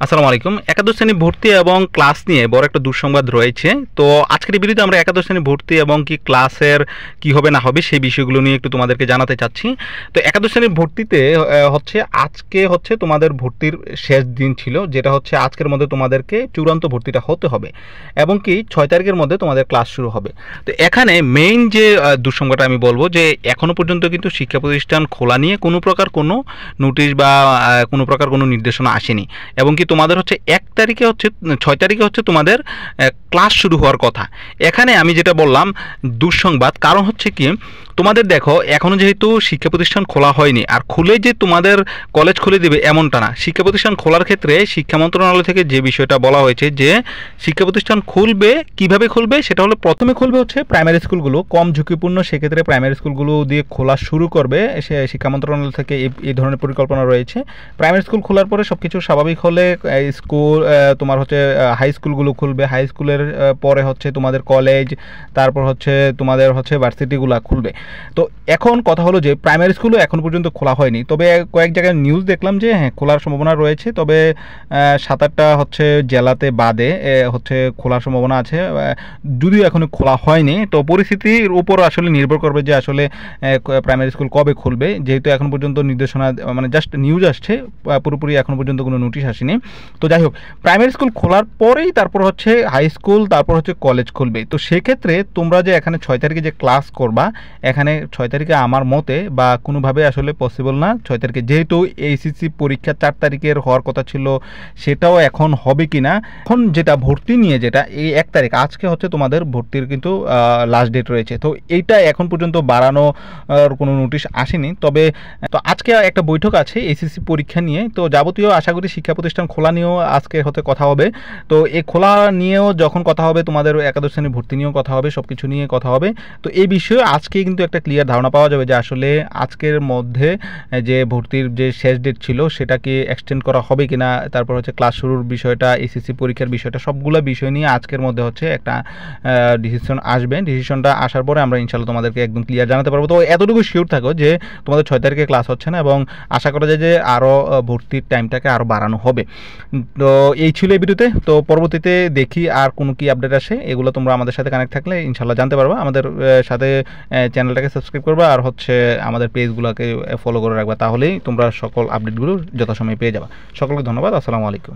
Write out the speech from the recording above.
আসসালামু আলাইকুম। একাদশ শ্রেণী ভর্তি এবং ক্লাস নিয়ে বড় একটা দুঃসংবাদ রয়েছে। তো আজকের এই ভিডিওতে আমরা একাদশ শ্রেণী ভর্তি এবং কি ক্লাসের কি হবে না হবে সেই বিষয়গুলো নিয়ে একটু তোমাদেরকে জানাতে চাচ্ছি। তো একাদশ শ্রেণীর ভর্তিতে আজকে তোমাদের ভর্তির শেষ দিন ছিল, যেটা হচ্ছে আজকের মধ্যে তোমাদেরকে চূড়ান্ত ভর্তিটা হতে হবে এবং কি 6 তারিখের মধ্যে তোমাদের ক্লাস শুরু হবে। তো এখানে মেইন যে দুঃসংবাদটা আমি বলবো যে এখনও পর্যন্ত কিন্তু শিক্ষা প্রতিষ্ঠান খোলা নিয়ে কোনো প্রকার কোনো নোটিশ বা কোনো প্রকার কোনো নির্দেশনা আসেনি এবং কি তোমাদের হচ্ছে 6 তারিখে হচ্ছে তোমাদের ক্লাস শুরু হওয়ার কথা। এখানে আমি যেটা বললাম দুঃসংবাদ, কারণ হচ্ছে কি তোমাদের দেখো এখনও যেহেতু শিক্ষা প্রতিষ্ঠান খোলা হয়নি, আর খুলে যে তোমাদের কলেজ খুলে দেবে এমনটা না। শিক্ষা প্রতিষ্ঠান খোলার ক্ষেত্রে শিক্ষা মন্ত্রণালয় থেকে যে বিষয়টা বলা হয়েছে যে শিক্ষা প্রতিষ্ঠান খুলবে, কিভাবে খুলবে সেটা হলো প্রথমে খুলবে হচ্ছে প্রাইমারি স্কুলগুলো, কম ঝুঁকিপূর্ণ, সেক্ষেত্রে প্রাইমারি স্কুলগুলো দিয়ে খোলা শুরু করবে। শিক্ষা মন্ত্রণালয় থেকে এই ধরনের পরিকল্পনা রয়েছে। প্রাইমারি স্কুল খোলার পরে সব কিছু স্বাভাবিক হলে স্কুল তোমার হচ্ছে হাই স্কুলগুলো খুলবে, হাই স্কুলের পরে হচ্ছে তোমাদের কলেজ, তারপর হচ্ছে তোমাদের হচ্ছে ভার্সিটিগুলো খুলবে। তো এখন কথা হলো যে প্রাইমারি স্কুলও এখন পর্যন্ত খোলা হয়নি, তবে কয়েক জায়গায় নিউজ দেখলাম যে হ্যাঁ খোলার সম্ভাবনা রয়েছে, তবে 7-8টা হচ্ছে জেলাতে বাদে হচ্ছে খোলার সম্ভাবনা আছে, যদিও এখনো খোলা হয়নি। তো পরিস্থিতির উপর আসলে নির্ভর করবে যে আসলে প্রাইমারি স্কুল কবে খুলবে, যেহেতু এখন পর্যন্ত নির্দেশনা মানে জাস্ট নিউজ আসছে, পুরোপুরি এখন পর্যন্ত কোনো নোটিশ আসেনি। তো যাই হোক, প্রাইমারি স্কুল খোলার পরেই তারপর হচ্ছে হাই স্কুল, তারপর হচ্ছে কলেজ খুলবে। তো সেক্ষেত্রে তোমরা যে এখানে 6 তারিখে যে ক্লাস করবা, এখানে 6 তারিখে আমার মতে বা কোনোভাবে আসলে পসিবল না। 6 তারিখে যেহেতু এইচএসসি পরীক্ষা 4 তারিখের হওয়ার কথা ছিল, সেটাও এখন হবে কি না। এখন যেটা ভর্তি নিয়ে যেটা এই 1 তারিখ আজকে হচ্ছে তোমাদের ভর্তির কিন্তু লাস্ট ডেট রয়েছে। তো এইটা এখন পর্যন্ত বাড়ানোর কোনো নোটিশ আসেনি। তবে তো আজকে একটা বৈঠক আছে এইচএসসি পরীক্ষা নিয়ে, তো যাবতীয় আশা করি শিক্ষা প্রতিষ্ঠান খোলা নিয়েও আজকে হতে কথা হবে। তো এই খোলা নিয়েও যখন কথা হবে, তোমাদের একাদশ শ্রেণী ভর্তি নিয়েও কথা হবে, সব কিছু নিয়ে কথা হবে। তো এই বিষয়ে আজকে কিন্তু একটা ক্লিয়ার ধারণা পাওয়া যাবে যে আসলে আজকের মধ্যে যে ভর্তির যে শেষ ডেট ছিল সেটাকে এক্সটেন্ড করা হবে কিনা, তারপর হচ্ছে ক্লাস শুরুর বিষয়টা, এসএসসি পরীক্ষার বিষয়টা, সবগুলো বিষয় নিয়ে আজকের মধ্যে হচ্ছে একটা ডিসিশন আসবে। ডিসিশনটা আসার পরে আমরা ইনশাআল্লাহ তোমাদেরকে একদম ক্লিয়ার জানাতে পারবো। তো এতটুকু শিওর থাকো যে তোমাদের 6 তারিখে ক্লাস হচ্ছে না এবং আশা করা যায় যে আরও ভর্তির টাইমটাকে আরও বাড়ানো হবে। তো এই ছিল এই ভিডিওতে। তো পরবর্তীতে দেখি আর কোনো কি আপডেট আসে, এগুলো তোমরা আমাদের সাথে কানেক্ট থাকলে ইনশাআল্লাহ জানতে পারবা। আমাদের সাথে চ্যানেলটাকে সাবস্ক্রাইব করবা আর হচ্ছে আমাদের পেজগুলোকে ফলো করে রাখবা, তাহলেই তোমরা সকল আপডেটগুলো যথাসময়ে পেয়ে যাবা। সকলকে ধন্যবাদ। আসসালামু আলাইকুম।